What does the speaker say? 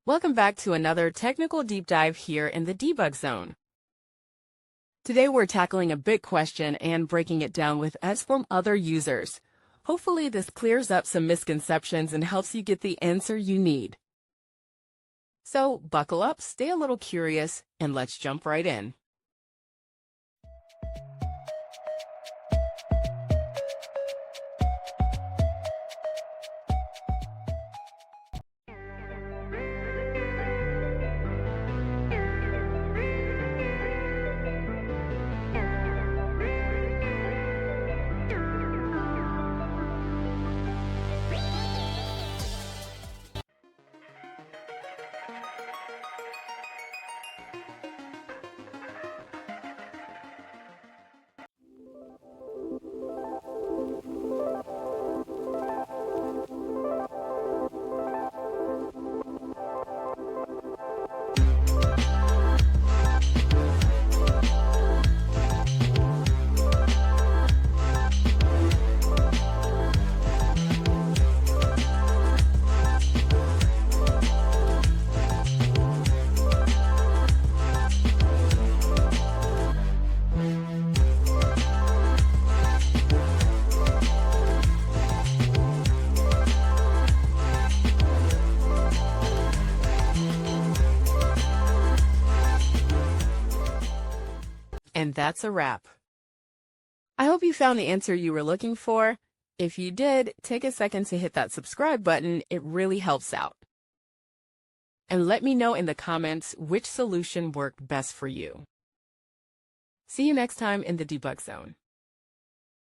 Welcome back to another technical deep dive here in the debug zone. Today we're tackling a big question and breaking it down with us from other users. Hopefully this clears up some misconceptions and helps you get the answer you need. So buckle up, stay a little curious, and let's jump right in. And that's a wrap. I hope you found the answer you were looking for. If you did, take a second to hit that subscribe button. It really helps out. And let me know in the comments which solution worked best for you. See you next time in the debug zone.